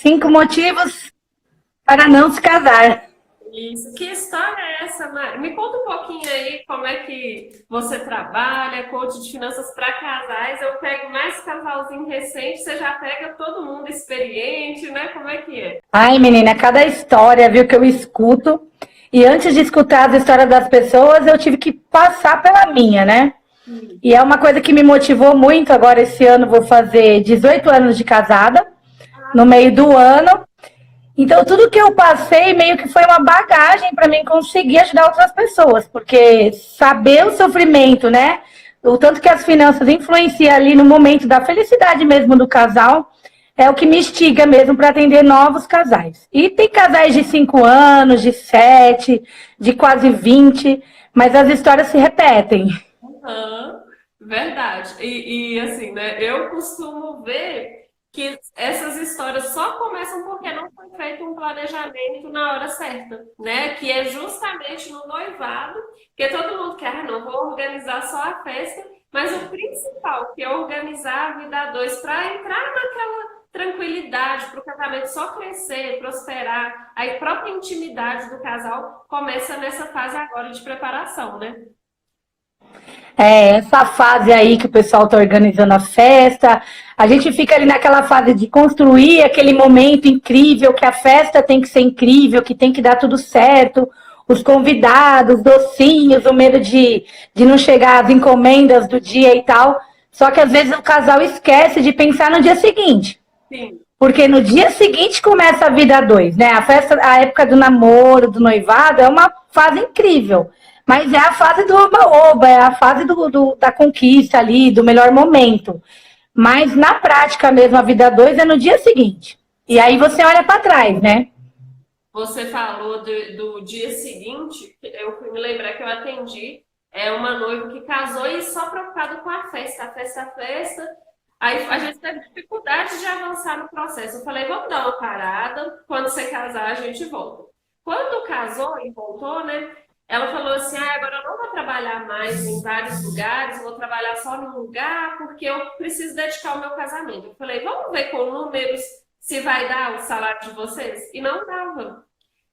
5 motivos para não se casar. Isso. Que história é essa, Mari? Me conta um pouquinho aí como é que você trabalha, coach de finanças para casais. Eu pego mais casalzinho recente, você já pega todo mundo experiente, né? Como é que é? Ai, menina, cada história, viu, que eu escuto. E antes de escutar as histórias das pessoas, eu tive que passar pela minha, né? E é uma coisa que me motivou muito. Agora, esse ano, vou fazer 18 anos de casada, no meio do ano. Então, tudo que eu passei meio que foi uma bagagem para mim conseguir ajudar outras pessoas, porque saber o sofrimento, né? O tanto que as finanças influenciam ali no momento da felicidade mesmo do casal, é o que me instiga mesmo para atender novos casais. E tem casais de 5 anos, de 7, de quase 20, mas as histórias se repetem. Aham, verdade. Assim, né? Eu costumo ver que essas histórias só começam porque não foi feito um planejamento na hora certa, né? Que é justamente no noivado, que todo mundo quer, não, vou organizar só a festa, mas o principal, que é organizar a vida a dois para entrar naquela tranquilidade, para o casamento só crescer, prosperar, a própria intimidade do casal começa nessa fase agora de preparação, né? É, essa fase aí que o pessoal está organizando a festa, a gente fica ali naquela fase de construir aquele momento incrível, que a festa tem que ser incrível, que tem que dar tudo certo, os convidados, docinhos, o medo de não chegar as encomendas do dia e tal. Só que às vezes o casal esquece de pensar no dia seguinte. Sim. Porque no dia seguinte começa a vida a dois, né? A festa, a época do namoro, do noivado, é uma fase incrível. Mas é a fase do oba-oba, é a fase da conquista ali, do melhor momento. Mas na prática mesmo, a vida a dois é no dia seguinte. E aí você olha para trás, né? Você falou do dia seguinte, eu fui me lembrar que eu atendi uma noiva que casou e só preocupado com a festa, a festa. Aí a gente teve dificuldade de avançar no processo. Eu falei, vamos dar uma parada, quando você casar a gente volta. Quando casou e voltou, né? Ela falou assim, agora eu não vou trabalhar mais em vários lugares, vou trabalhar só num lugar, porque eu preciso dedicar o meu casamento. Eu falei, vamos ver com números se vai dar o salário de vocês? E não dava.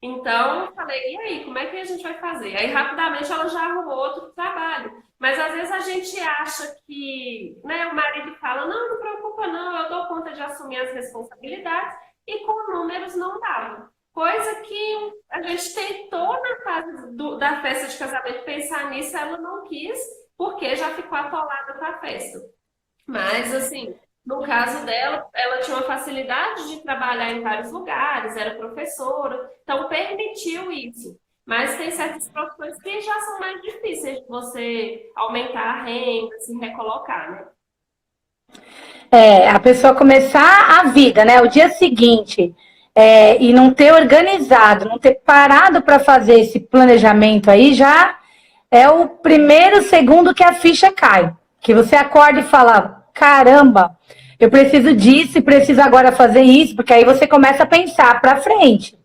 Então, eu falei, e aí, como é que a gente vai fazer? Aí, rapidamente, ela já arrumou outro trabalho. Mas, às vezes, a gente acha que, né, o marido fala, não, não preocupa não, eu dou conta de assumir as responsabilidades, e com números não dava. Coisa que a gente tentou na fase da festa de casamento pensar nisso, ela não quis, porque já ficou atolada com a festa. Mas, assim, no caso dela, ela tinha uma facilidade de trabalhar em vários lugares, era professora, então permitiu isso. Mas tem certas profissões que já são mais difíceis de você aumentar a renda, se recolocar, né? É, a pessoa começar a vida, né? O dia seguinte, e não ter organizado, não ter parado para fazer esse planejamento aí, já é o primeiro segundo que a ficha cai. Que você acorda e fala, caramba, eu preciso disso e preciso agora fazer isso, porque aí você começa a pensar para frente.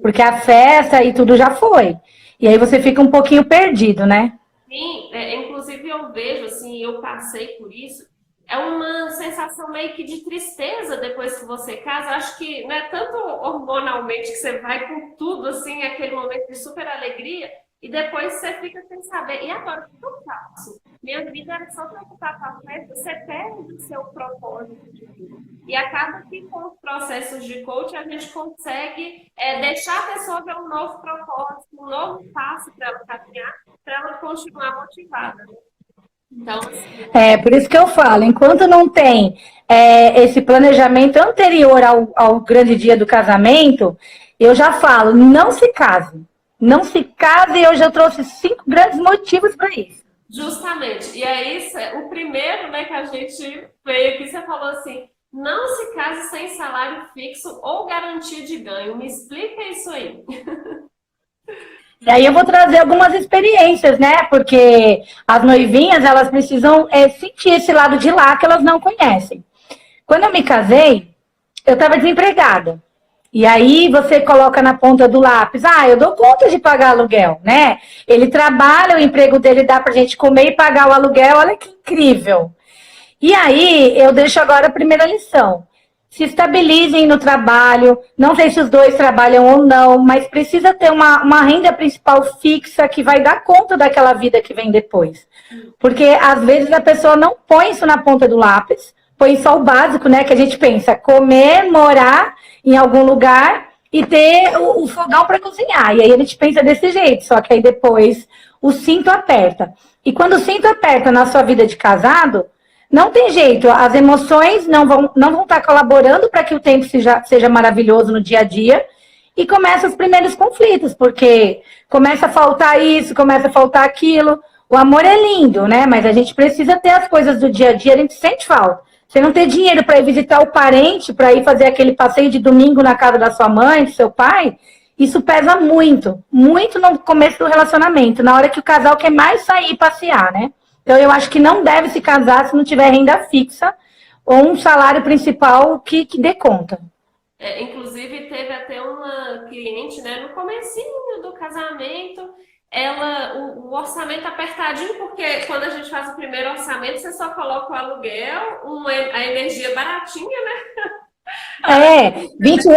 Porque a festa e tudo já foi. E aí você fica um pouquinho perdido, né? Sim, inclusive eu vejo, assim, eu passei por isso, é uma sensação meio que de tristeza depois que você casa. Acho que não é tanto hormonalmente que você vai com tudo, assim, aquele momento de super alegria, e depois você fica sem saber, e agora o que eu faço? Minha vida era só preocupar com a festa, você perde o seu propósito de vida. E acaba que com os processos de coaching a gente consegue deixar a pessoa ver um novo propósito, um novo passo para ela caminhar, para ela continuar motivada. Então, assim, É, por isso que eu falo, enquanto não tem esse planejamento anterior ao grande dia do casamento, eu já falo, não se case. Não se case e eu já trouxe 5 grandes motivos para isso. justamente. E aí, o primeiro, né, que a gente veio aqui, você falou assim, não se case sem salário fixo ou garantia de ganho. Me explica isso aí. E aí eu vou trazer algumas experiências, né? Porque as noivinhas, elas precisam sentir esse lado de lá que elas não conhecem. Quando eu me casei, eu estava desempregada. E aí você coloca na ponta do lápis, eu dou conta de pagar aluguel, né? Ele trabalha, o emprego dele dá pra gente comer e pagar o aluguel, olha que incrível. E aí eu deixo agora a primeira lição. se estabilizem no trabalho. Não sei se os dois trabalham ou não, mas precisa ter uma renda principal fixa que vai dar conta daquela vida que vem depois. Porque às vezes a pessoa não põe isso na ponta do lápis, põe só o básico, né? Que a gente pensa, comer, morar em algum lugar e ter o fogão para cozinhar. E aí a gente pensa desse jeito, só que aí depois o cinto aperta. E quando o cinto aperta na sua vida de casado, não tem jeito, as emoções não vão estar colaborando para que o tempo seja maravilhoso no dia a dia. E começam os primeiros conflitos, porque começa a faltar isso, começa a faltar aquilo. O amor é lindo, né? Mas a gente precisa ter as coisas do dia a dia, a gente sente falta. Você não ter dinheiro para ir visitar o parente, para ir fazer aquele passeio de domingo na casa da sua mãe, do seu pai, isso pesa muito, muito no começo do relacionamento, na hora que o casal quer mais sair e passear, né? Então eu acho que não deve se casar se não tiver renda fixa ou um salário principal que dê conta. Inclusive, teve até uma cliente, né, no comecinho do casamento, ela, o orçamento apertadinho, porque quando a gente faz o primeiro orçamento, você só coloca o aluguel, a energia baratinha, né? É, R$ 20.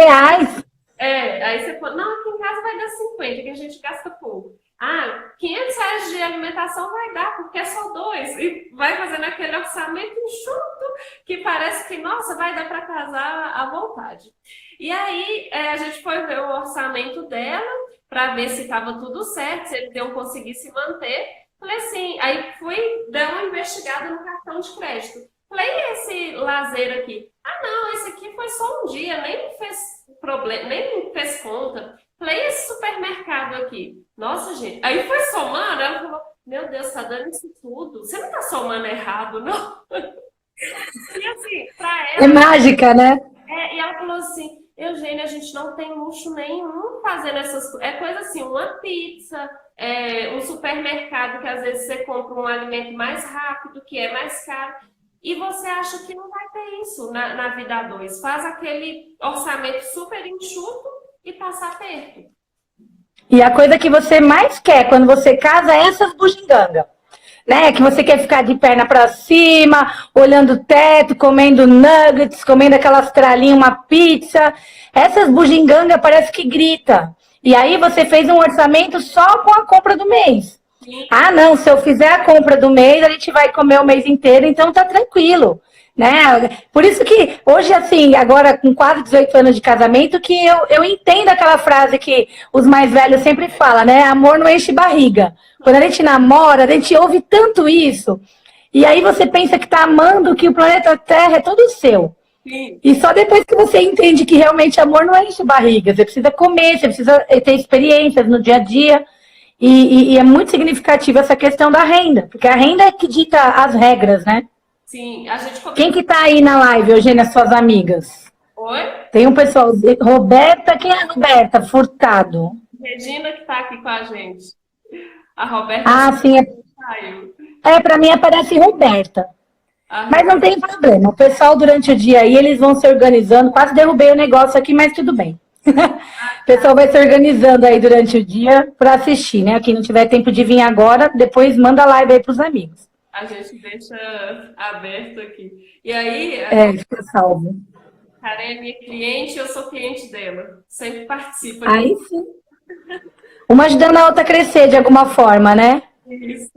Aí você fala, não, aqui em casa vai dar 50, que a gente gasta pouco. Ah, R$ 500 de alimentação vai dar, porque é só dois. E vai fazendo aquele orçamento enxuto, que parece que, nossa, vai dar para casar à vontade. E aí, a gente foi ver o orçamento dela, para ver se estava tudo certo, se eles iam conseguir se manter. Falei assim, aí fui dar uma investigada no cartão de crédito. Falei, e esse lazer aqui? Ah, não, esse aqui foi só um dia, nem fez problema, nem fez conta. Falei, e esse supermercado aqui? Nossa, gente. Aí foi somando, ela falou, meu Deus, tá dando isso tudo. Você não tá somando errado, não? E assim, pra É ela, mágica, né? e ela falou assim, Eugênia, a gente não tem luxo nenhum fazendo essas coisas. É coisa assim, uma pizza, um supermercado que às vezes você compra um alimento mais rápido, que é mais caro. E você acha que não vai ter isso na vida a dois. Faz aquele orçamento super enxuto e passa aperto. E a coisa que você mais quer quando você casa é essas bugigangas. Né? Que você quer ficar de perna para cima, olhando o teto, comendo nuggets, comendo aquelas tralinhas, uma pizza. Essas bugigangas parece que grita. E aí você fez um orçamento só com a compra do mês. Ah, não, se eu fizer a compra do mês, a gente vai comer o mês inteiro, então tá tranquilo. Né? Por isso que hoje, assim, agora com quase 18 anos de casamento, que eu entendo aquela frase que os mais velhos sempre falam, né? Amor não enche barriga. Quando a gente namora, a gente ouve tanto isso. E aí você pensa que tá amando, que o planeta Terra é todo seu. Sim. E só depois que você entende que realmente amor não enche barriga. Você precisa comer, você precisa ter experiências no dia a dia. E é muito significativa essa questão da renda, porque a renda é que dita as regras, né? Sim, a gente Quem que tá aí na live, Eugênia, suas amigas? Oi? Tem um pessoal, Roberta, quem é a Roberta? Furtado. Regina que tá aqui com a gente. A Roberta Ah, sim, saiu. pra mim aparece Roberta. Mas não tem problema, o pessoal durante o dia aí, eles vão se organizando, quase derrubei o negócio aqui, mas tudo bem. O pessoal vai se organizando aí durante o dia para assistir, né? Quem não tiver tempo de vir agora, depois manda a live aí pros amigos. A gente deixa aberto aqui. E aí, Fica salvo. Karen é minha cliente, eu sou cliente dela. Sempre participa. Aqui. Aí sim. Uma ajudando a outra a crescer de alguma forma, né? Isso.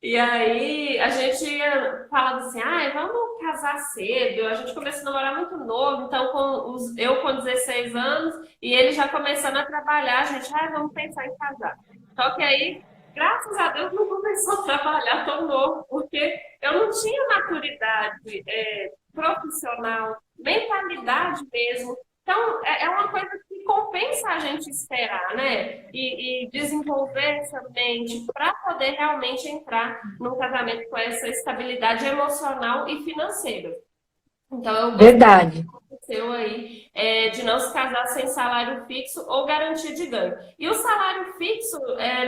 E aí, a gente falava assim, vamos casar cedo. A gente começou a namorar muito novo, então eu com 16 anos e ele já começando a trabalhar, a gente, vamos pensar em casar. Só que aí, graças a Deus, não começou a trabalhar tão novo, porque eu não tinha maturidade profissional, mentalidade mesmo. Então, é uma coisa que compensa a gente esperar, né? E desenvolver essa mente para poder realmente entrar num casamento com essa estabilidade emocional e financeira. Então, eu Verdade. aconteceu aí de não se casar sem salário fixo ou garantia de ganho. E o salário fixo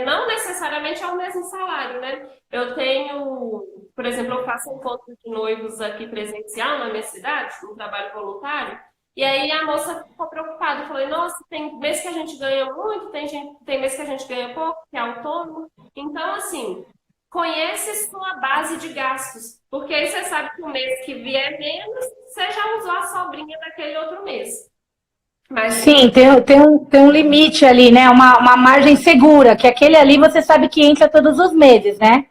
não necessariamente é o mesmo salário, né? Eu tenho, por exemplo, eu faço encontro de noivos aqui presencial na minha cidade, um trabalho voluntário. E aí a moça ficou preocupada. Eu falei, nossa, tem mês que a gente ganha muito, tem mês que a gente ganha pouco, que é autônomo. Então, assim, conhece sua base de gastos. Porque aí você sabe que o mês que vier menos, você já usou a sobrinha daquele outro mês. Mas Sim, tem um limite ali, né? Uma margem segura, que aquele ali você sabe que entra todos os meses, né?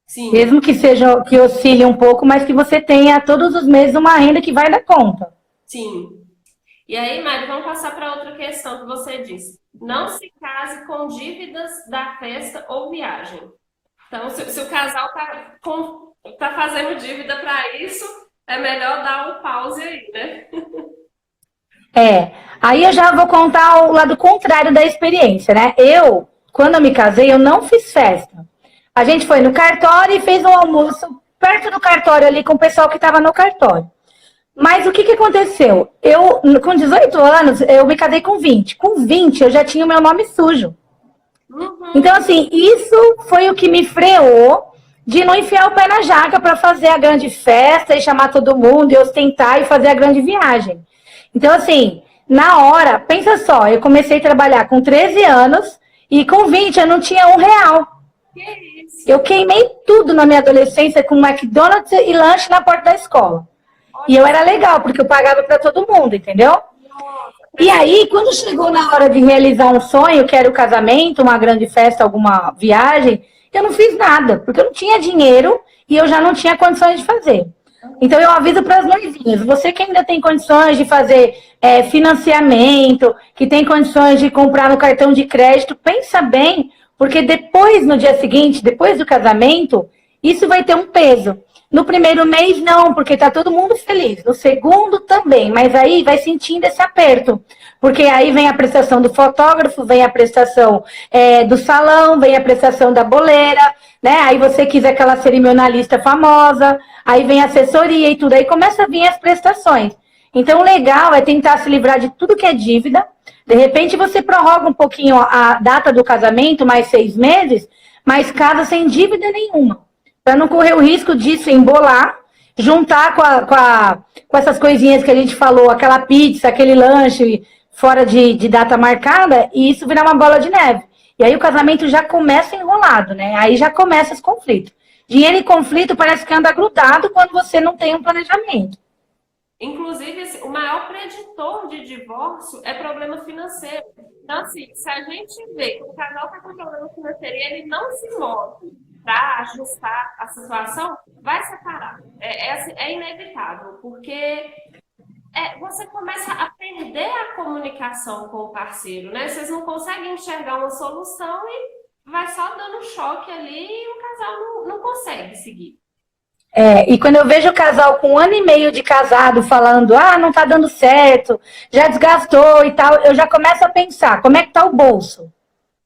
sim, Mesmo que seja que oscile um pouco, mas que você tenha todos os meses uma renda que vai dar conta. sim. E aí, Mari, vamos passar para outra questão que você disse. Não se case com dívidas da festa ou viagem. Então, se o casal tá fazendo dívida para isso, é melhor dar um pause aí, né? É. Aí eu já vou contar o lado contrário da experiência, né? Eu, quando eu me casei, eu não fiz festa. A gente foi no cartório e fez um almoço perto do cartório ali com o pessoal que estava no cartório. Mas o que aconteceu? Eu, com 18 anos, eu me casei com 20. Com 20, eu já tinha o meu nome sujo. Uhum. Então, assim, isso foi o que me freou de não enfiar o pé na jaca para fazer a grande festa e chamar todo mundo e ostentar e fazer a grande viagem. Então, assim, na hora, pensa só, eu comecei a trabalhar com 13 anos e com 20 eu não tinha R$ 1. Que isso? Eu queimei tudo na minha adolescência com McDonald's e lanche na porta da escola. E eu Olha era legal, porque eu pagava para todo mundo, entendeu? só, E aí, quando chegou na hora de realizar um sonho, que era o casamento, uma grande festa, alguma viagem, eu não fiz nada, porque eu não tinha dinheiro e eu já não tinha condições de fazer. Então, eu aviso para as noivinhas: você que ainda tem condições de fazer financiamento, que tem condições de comprar no cartão de crédito, pensa bem, porque depois, no dia seguinte, depois do casamento, isso vai ter um peso. No primeiro mês, não, porque está todo mundo feliz. No segundo, também. Mas aí vai sentindo esse aperto. Porque aí vem a prestação do fotógrafo, vem a prestação do salão, vem a prestação da boleira, né? Aí você quiser aquela cerimonialista famosa, aí vem a assessoria e tudo. Aí começa a vir as prestações. Então, o legal é tentar se livrar de tudo que é dívida. De repente, você prorroga um pouquinho a data do casamento, mais 6 meses, mas casa sem dívida nenhuma para não correr o risco disso embolar, juntar com essas coisinhas que a gente falou, aquela pizza, aquele lanche fora de data marcada, e isso virar uma bola de neve. E aí o casamento já começa enrolado, né? Aí já começa os conflitos. Dinheiro e conflito parece que anda grudado quando você não tem um planejamento. inclusive, o maior preditor de divórcio é problema financeiro. Então, assim, se a gente vê que o casal está com problema financeiro e ele não se move para ajustar a situação, vai separar. É inevitável, porque você começa a perder a comunicação com o parceiro, né? Vocês não conseguem enxergar uma solução e vai só dando choque ali e o casal não consegue seguir. E quando eu vejo o casal com 1 ano e meio de casado falando, não tá dando certo, já desgastou e tal, eu já começo a pensar, como é que tá o bolso?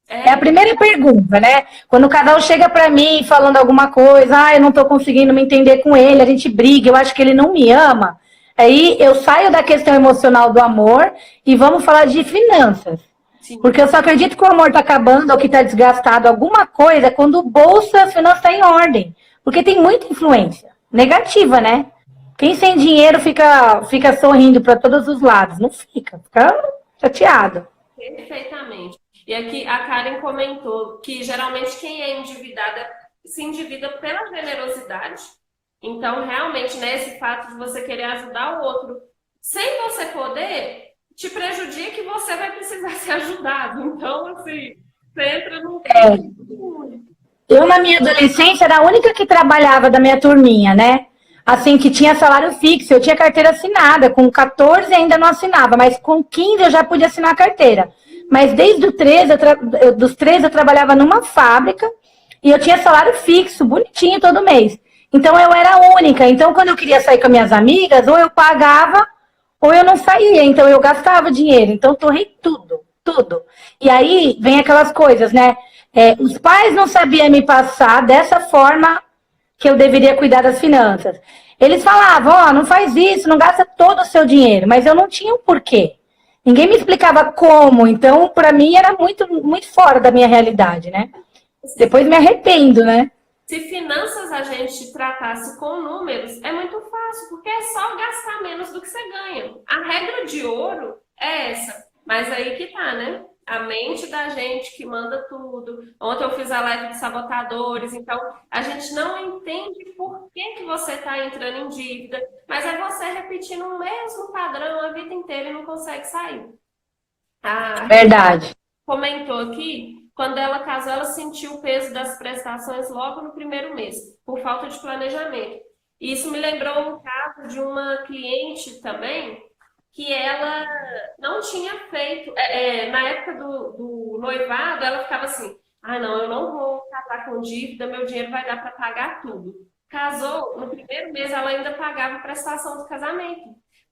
É a É, primeira pergunta, né? Quando o casal chega pra mim falando alguma coisa, eu não tô conseguindo me entender com ele, a gente briga, eu acho que ele não me ama. Aí eu saio da questão emocional do amor e vamos falar de finanças. sim. Porque eu só acredito que o amor tá acabando ou que tá desgastado alguma coisa quando o bolso e as finanças tá em ordem. Porque tem muita influência negativa, né? Quem sem dinheiro fica sorrindo para todos os lados. Não fica chateado. Perfeitamente. E aqui a Karen comentou que geralmente quem é endividada se endivida pela generosidade. Então, realmente, né, esse fato de você querer ajudar o outro sem você poder, te prejudica que você vai precisar ser ajudado. Então, assim, você entra num ciclo. Eu, na minha adolescência, era a única que trabalhava da minha turminha, né? Assim, que tinha salário fixo. Eu tinha carteira assinada. Com 14 ainda não assinava, mas com 15 eu já pude assinar a carteira. Mas desde o 13, dos 13 eu trabalhava numa fábrica e eu tinha salário fixo, bonitinho todo mês. Então eu era a única. Então quando eu queria sair com minhas amigas, ou eu pagava ou eu não saía. Então eu gastava dinheiro. Então torrei tudo, tudo. E aí vem aquelas coisas, né? Os pais não sabiam me passar dessa forma que eu deveria cuidar das finanças. Eles falavam, não faz isso, não gasta todo o seu dinheiro, mas eu não tinha um porquê. Ninguém me explicava como, então para mim era muito, muito fora da minha realidade, né? Depois me arrependo, né? Se finanças a gente tratasse com números, é muito fácil, porque é só gastar menos do que você ganha. A regra de ouro é essa. Mas aí que tá, né? A mente da gente que manda tudo. Ontem eu fiz a live de sabotadores, então a gente não entende por que que você está entrando em dívida, mas é você repetindo o mesmo padrão a vida inteira e não consegue sair. A Verdade. comentou aqui, quando ela casou, ela sentiu o peso das prestações logo no primeiro mês, por falta de planejamento. E isso me lembrou um caso de uma cliente também, que ela não tinha feito. Na época do noivado, ela ficava assim: ah, não, eu não vou casar com dívida, meu dinheiro vai dar para pagar tudo. Casou, no primeiro mês ela ainda pagava a prestação do casamento.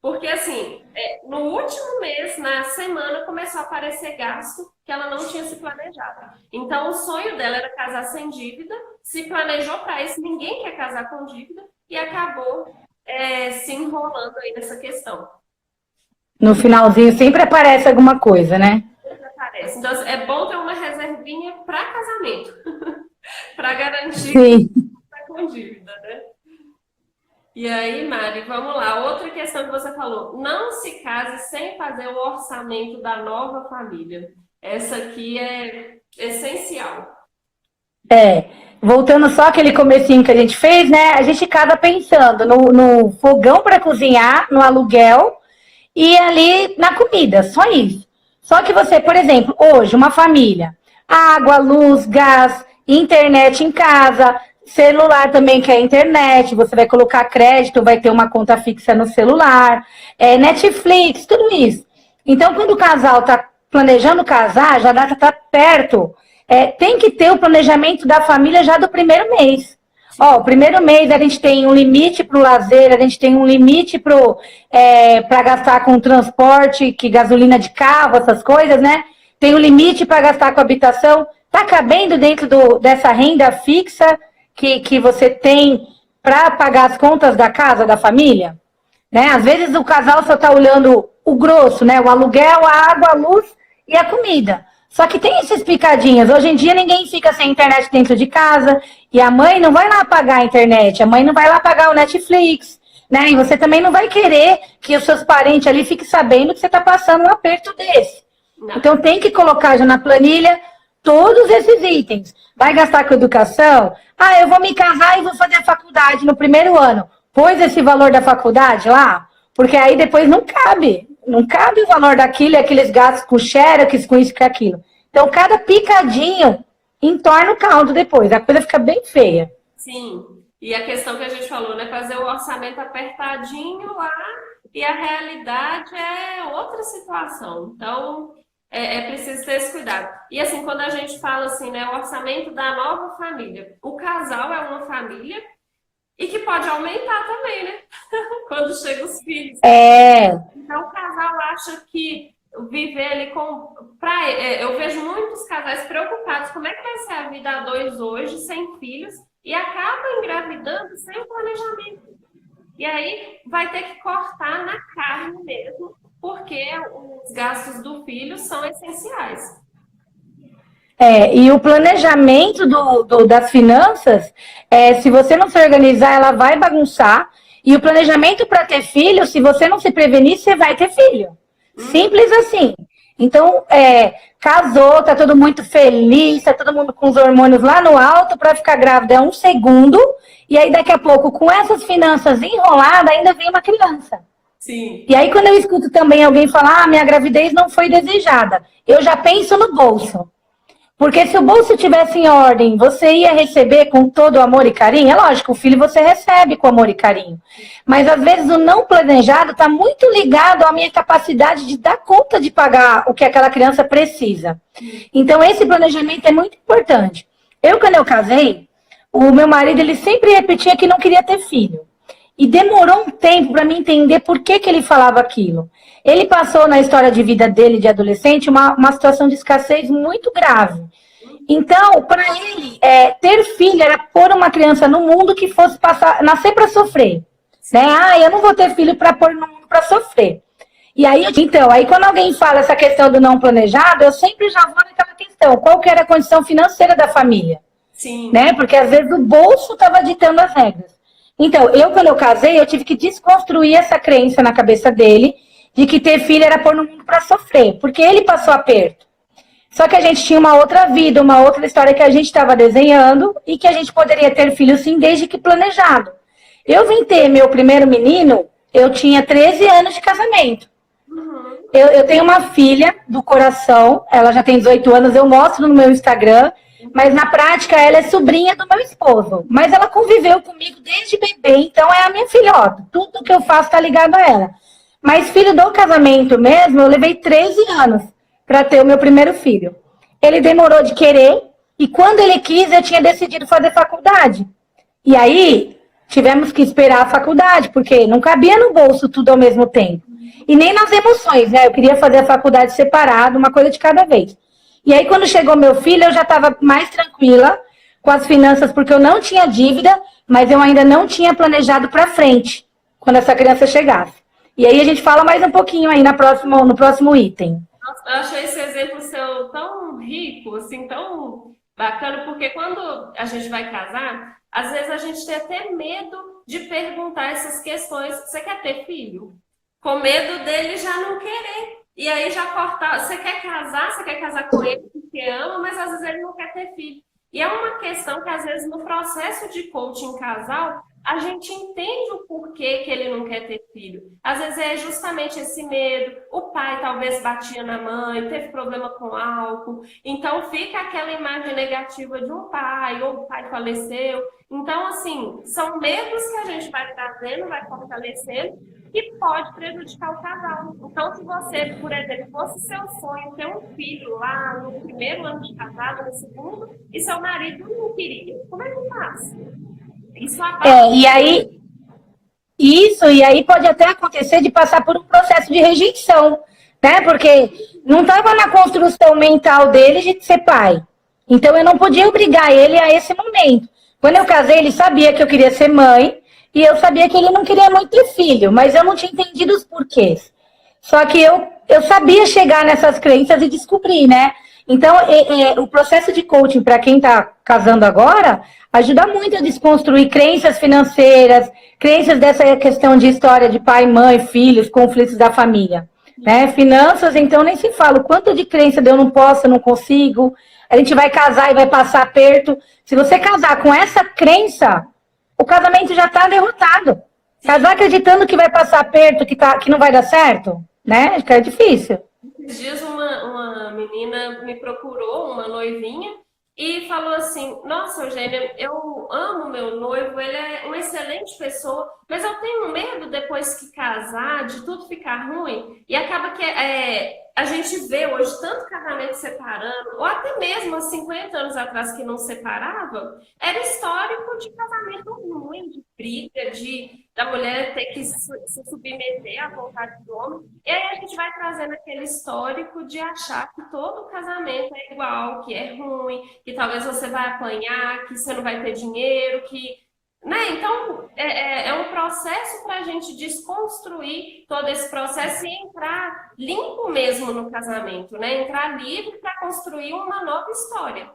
Porque, assim, no último mês, na semana, começou a aparecer gasto que ela não tinha se planejado. Então, o sonho dela era casar sem dívida, se planejou para isso, ninguém quer casar com dívida, e acabou se enrolando aí nessa questão. No finalzinho sempre aparece alguma coisa, né? Sempre aparece. Então, é bom ter uma reservinha para casamento, para garantir Sim. que não está com dívida, né? E aí, Mari, vamos lá. Outra questão que você falou: não se case sem fazer o orçamento da nova família. Essa aqui é essencial. Voltando só aquele comecinho que a gente fez, né? A gente casa pensando no fogão para cozinhar, no aluguel e ali na comida, só isso. Só que você, por exemplo, hoje, uma família, água, luz, gás, internet em casa, celular também que é internet, você vai colocar crédito, vai ter uma conta fixa no celular, Netflix, tudo isso. Então, quando o casal está planejando casar, já a data está perto, tem que ter o planejamento da família já do primeiro mês. Ó, o primeiro mês a gente tem um limite para o lazer, a gente tem um limite para gastar com transporte, que gasolina de carro, essas coisas, né? Tem um limite para gastar com habitação. Está cabendo dentro dessa renda fixa que você tem para pagar as contas da casa, da família? Né? Às vezes o casal só está olhando o grosso, né? O aluguel, a água, a luz e a comida. Só que tem esses picadinhos. Hoje em dia ninguém fica sem internet dentro de casa. E a mãe não vai lá pagar a internet. A mãe não vai lá pagar o Netflix. Né? E você também não vai querer que os seus parentes ali fiquem sabendo que você está passando um aperto desse. Não. Então tem que colocar já na planilha todos esses itens. Vai gastar com educação? Ah, eu vou me casar e vou fazer a faculdade no primeiro ano. Pôs esse valor da faculdade lá? Porque aí depois não cabe. Não cabe o valor daquilo e aqueles gastos com xerox, com isso, com aquilo. Então, cada picadinho entorna o caldo depois. A coisa fica bem feia. Sim. E a questão que a gente falou, né? Fazer o orçamento apertadinho lá e a realidade é outra situação. Então, é preciso ter esse cuidado. E assim, quando a gente fala assim, né? O orçamento da nova família. O casal é uma família e que pode aumentar também, né? Quando chegam os filhos. Então, o casal acha que viver ali com... eu vejo muitos casais preocupados. Como é que vai ser a vida a dois hoje, sem filhos, e acaba engravidando sem planejamento. E aí vai ter que cortar na carne mesmo, porque os gastos do filho são essenciais. E o planejamento das finanças, se você não se organizar, ela vai bagunçar. E o planejamento para ter filho, se você não se prevenir, você vai ter filho. Simples assim. Então, casou, tá todo mundo feliz, tá todo mundo com os hormônios lá no alto para ficar grávida é um segundo. E aí, daqui a pouco, com essas finanças enroladas, ainda vem uma criança. Sim. E aí, quando eu escuto também alguém falar, minha gravidez não foi desejada, eu já penso no bolso. Porque se o bolso tivesse em ordem, você ia receber com todo o amor e carinho? É lógico, o filho você recebe com amor e carinho. Mas às vezes o não planejado está muito ligado à minha capacidade de dar conta de pagar o que aquela criança precisa. Então esse planejamento é muito importante. Quando eu casei, o meu marido ele sempre repetia que não queria ter filho. E demorou um tempo para mim entender por que ele falava aquilo. Ele passou na história de vida dele, de adolescente, uma situação de escassez muito grave. Então, para ele, ter filho era pôr uma criança no mundo que fosse nascer para sofrer. Né? Eu não vou ter filho para pôr no mundo para sofrer. E aí, aí quando alguém fala essa questão do não planejado, eu sempre já vou naquela questão. Qual que era a condição financeira da família? Sim. Né? Porque às vezes o bolso estava ditando as regras. Então, quando eu casei, eu tive que desconstruir essa crença na cabeça dele, de que ter filho era pôr no mundo para sofrer, porque ele passou aperto. Só que a gente tinha uma outra vida, uma outra história que a gente estava desenhando e que a gente poderia ter filho sim, desde que planejado. Eu vim ter meu primeiro menino, eu tinha 13 anos de casamento. Eu tenho uma filha do coração, ela já tem 18 anos, eu mostro no meu Instagram, mas na prática ela é sobrinha do meu esposo. Mas ela conviveu comigo desde bebê, então é a minha filhota. Tudo que eu faço tá ligado a ela. Mas filho do casamento mesmo, eu levei 13 anos para ter o meu primeiro filho. Ele demorou de querer, e quando ele quis, eu tinha decidido fazer faculdade. E aí, tivemos que esperar a faculdade, porque não cabia no bolso tudo ao mesmo tempo. E nem nas emoções, né? Eu queria fazer a faculdade separado, uma coisa de cada vez. E aí, quando chegou meu filho, eu já estava mais tranquila com as finanças, porque eu não tinha dívida, mas eu ainda não tinha planejado para frente, quando essa criança chegasse. E aí a gente fala mais um pouquinho aí no próximo item. Eu achei esse exemplo seu tão rico, assim, tão bacana, porque quando a gente vai casar, às vezes a gente tem até medo de perguntar essas questões. Você quer ter filho? Com medo dele já não querer. E aí já cortar. Você quer casar com ele porque ama, mas às vezes ele não quer ter filho. E é uma questão que às vezes no processo de coaching casal, a gente entende o porquê que ele não quer ter filho. Às vezes é justamente esse medo. O pai talvez batia na mãe, teve problema com álcool. Então fica aquela imagem negativa de um pai, ou o pai faleceu. Então, assim, são medos que a gente vai trazendo, vai fortalecendo, que pode prejudicar o casal. Então, se você, por exemplo, fosse seu sonho ter um filho lá no primeiro ano de casado, no segundo, e seu marido não queria, como é que faz? Isso e aí pode até acontecer de passar por um processo de rejeição, né? Porque não estava na construção mental dele de ser pai. Então eu não podia obrigar ele a esse momento. Quando eu casei, ele sabia que eu queria ser mãe e eu sabia que ele não queria muito ter filho, mas eu não tinha entendido os porquês. Só que eu sabia chegar nessas crenças e descobrir, né? Então, o processo de coaching, para quem está casando agora, ajuda muito a desconstruir crenças financeiras, crenças dessa questão de história de pai, mãe, filhos, conflitos da família. Né? Finanças, então, nem se fala. O quanto de crença de eu não posso, eu não consigo. A gente vai casar e vai passar aperto. Se você casar com essa crença, o casamento já está derrotado. Casar acreditando que vai passar aperto, que não vai dar certo, né? Fica difícil. Esses dias uma menina me procurou, uma noivinha, e falou assim: nossa, Eugênia, eu amo meu noivo, ele é uma excelente pessoa, mas eu tenho medo depois que casar, de tudo ficar ruim. E acaba que a gente vê hoje tanto casamento separando, ou até mesmo há 50 anos atrás que não separava, era histórico de casamento ruim, de briga, da mulher ter que se submeter à vontade do homem. E aí a gente vai trazendo aquele histórico de achar que todo casamento é igual, que é ruim, que talvez você vai apanhar, que você não vai ter dinheiro, né? Então, é um processo para a gente desconstruir todo esse processo e entrar limpo mesmo no casamento, né? Entrar livre para construir uma nova história.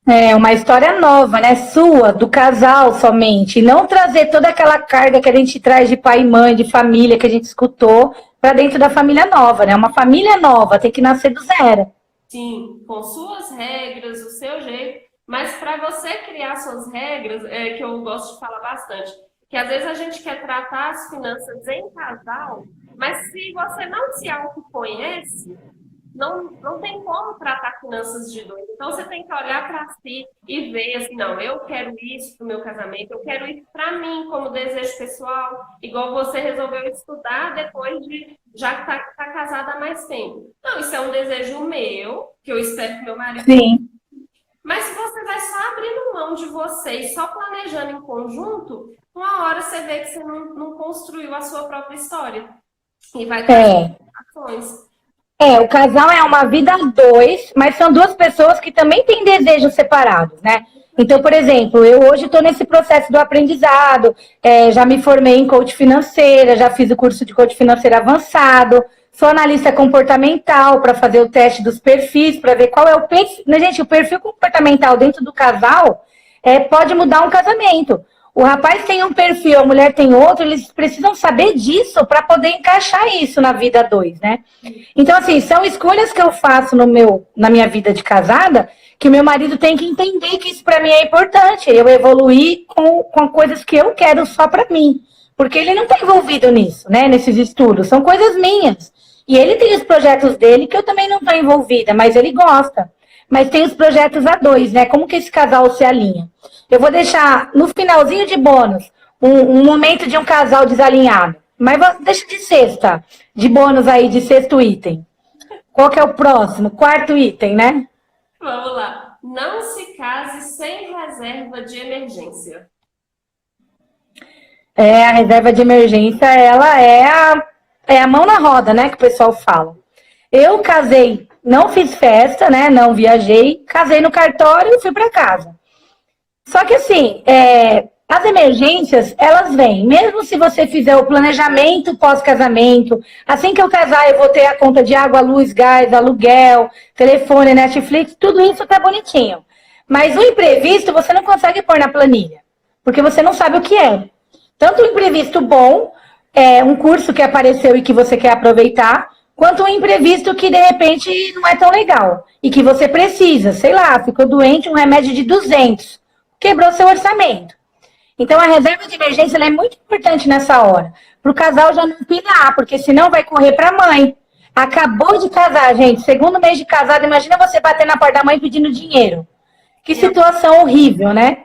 É uma história nova, né? Sua, do casal somente. E não trazer toda aquela carga que a gente traz de pai e mãe, de família, que a gente escutou, para dentro da família nova, né? Uma família nova, tem que nascer do zero. Sim, com suas regras, o seu jeito. Mas para você criar suas regras, que eu gosto de falar bastante, que às vezes a gente quer tratar as finanças em casal, mas se você não se autoconhece, não tem como tratar finanças de dois. Então você tem que olhar para si e ver assim, não, eu quero isso para o meu casamento, eu quero isso para mim como desejo pessoal, igual você resolveu estudar depois de já estar casada há mais tempo. Não, isso é um desejo meu, que eu espero que meu marido... Sim. Mas se você vai só abrindo mão de você e só planejando em conjunto, uma hora você vê que você não construiu a sua própria história. E vai ter ações. O casal é uma vida a dois, mas são duas pessoas que também têm desejos separados, né? Então, por exemplo, eu hoje estou nesse processo do aprendizado, já me formei em coach financeira, já fiz o curso de coach financeiro avançado, sou analista comportamental para fazer o teste dos perfis, para ver qual é o perfil. Gente, o perfil comportamental dentro do casal pode mudar um casamento. O rapaz tem um perfil, a mulher tem outro, eles precisam saber disso para poder encaixar isso na vida a dois, né? Então, assim, são escolhas que eu faço na minha vida de casada, que meu marido tem que entender que isso para mim é importante. Eu evoluir com coisas que eu quero só para mim. Porque ele não está envolvido nisso, né? Nesses estudos. São coisas minhas. E ele tem os projetos dele que eu também não estou envolvida, mas ele gosta. Mas tem os projetos a dois, né? Como que esse casal se alinha? Eu vou deixar no finalzinho de bônus um momento de um casal desalinhado. Mas deixa de sexta, de bônus aí, de sexto item. Qual que é o próximo? Quarto item, né? Vamos lá. Não se case sem reserva de emergência. A reserva de emergência, ela é a mão na roda, né? Que o pessoal fala. Eu casei, não fiz festa, né? Não viajei, casei no cartório e fui para casa. Só que assim, as emergências, elas vêm. Mesmo se você fizer o planejamento pós-casamento, assim que eu casar, eu vou ter a conta de água, luz, gás, aluguel, telefone, Netflix, tudo isso tá bonitinho. Mas o imprevisto você não consegue pôr na planilha, porque você não sabe o que é. Tanto um imprevisto bom, um curso que apareceu e que você quer aproveitar, quanto um imprevisto que de repente não é tão legal e que você precisa, sei lá, ficou doente, um remédio de 200, quebrou seu orçamento. Então a reserva de emergência ela é muito importante nessa hora, para o casal já não pirar, porque senão vai correr para a mãe. Acabou de casar, gente, segundo mês de casado, imagina você bater na porta da mãe pedindo dinheiro. Que situação horrível, né?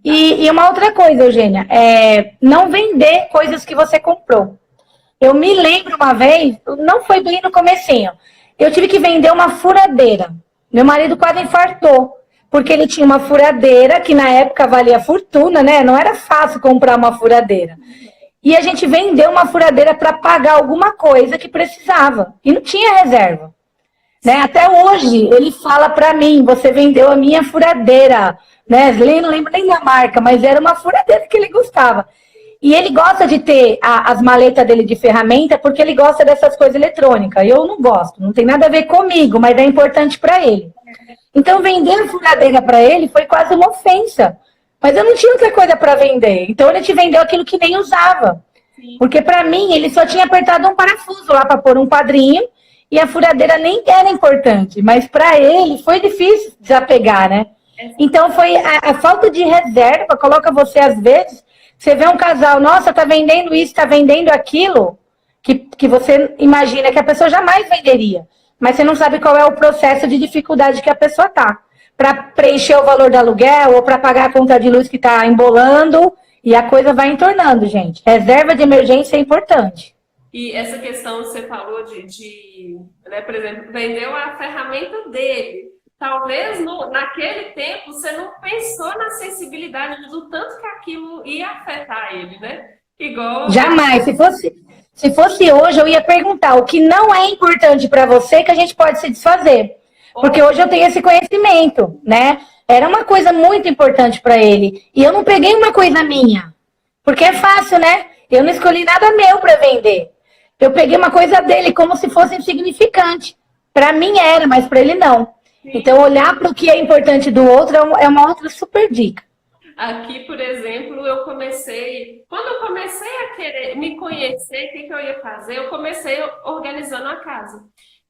E uma outra coisa, Eugênia, não vender coisas que você comprou. Eu me lembro uma vez, não foi bem no comecinho, eu tive que vender uma furadeira. Meu marido quase infartou, porque ele tinha uma furadeira que na época valia fortuna, né? Não era fácil comprar uma furadeira. E a gente vendeu uma furadeira para pagar alguma coisa que precisava. E não tinha reserva. Né? Até hoje ele fala para mim, você vendeu a minha furadeira. Né? Não lembro nem da marca, mas era uma furadeira que ele gostava. E ele gosta de ter as maletas dele de ferramenta porque ele gosta dessas coisas eletrônicas. Eu não gosto, não tem nada a ver comigo, mas é importante para ele. Então, vender a furadeira para ele foi quase uma ofensa. Mas eu não tinha outra coisa para vender. Então, ele te vendeu aquilo que nem usava. Porque, para mim, ele só tinha apertado um parafuso lá para pôr um quadrinho e a furadeira nem era importante. Mas, para ele, foi difícil desapegar, né? Então, foi a falta de reserva, coloca você, às vezes, você vê um casal, nossa, tá vendendo isso, tá vendendo aquilo, que você imagina que a pessoa jamais venderia. Mas você não sabe qual é o processo de dificuldade que a pessoa tá. Para preencher o valor do aluguel ou para pagar a conta de luz que está embolando e a coisa vai entornando, gente. Reserva de emergência é importante. E essa questão que você falou né, por exemplo, vendeu a ferramenta dele. Talvez naquele tempo você não pensou na sensibilidade do tanto que aquilo ia afetar ele, né? Igual... Jamais. Se fosse hoje, eu ia perguntar o que não é importante para você que a gente pode se desfazer. Porque hoje eu tenho esse conhecimento, né? Era uma coisa muito importante para ele. E eu não peguei uma coisa minha. Porque é fácil, né? Eu não escolhi nada meu para vender. Eu peguei uma coisa dele como se fosse insignificante. Para mim era, mas para ele não. Sim. Então, olhar para o que é importante do outro é uma outra super dica. Aqui, por exemplo, quando eu comecei a querer me conhecer, o que eu ia fazer? Eu comecei organizando a casa.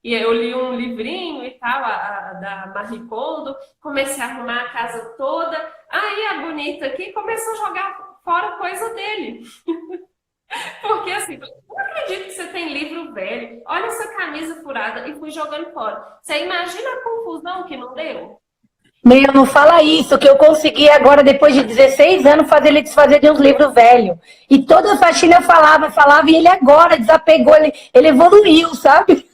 E eu li um livrinho e tal, da Marie Kondo, comecei a arrumar a casa toda. Aí a bonita aqui começou a jogar fora coisa dele. Porque assim, não acredito que você tem livro velho, olha essa camisa furada e fui jogando fora. Você imagina a confusão que não deu? Meu, não fala isso, que eu consegui agora, depois de 16 anos, fazer ele desfazer de uns livros velhos. E toda a faxina eu falava, e ele agora desapegou, ele evoluiu, sabe?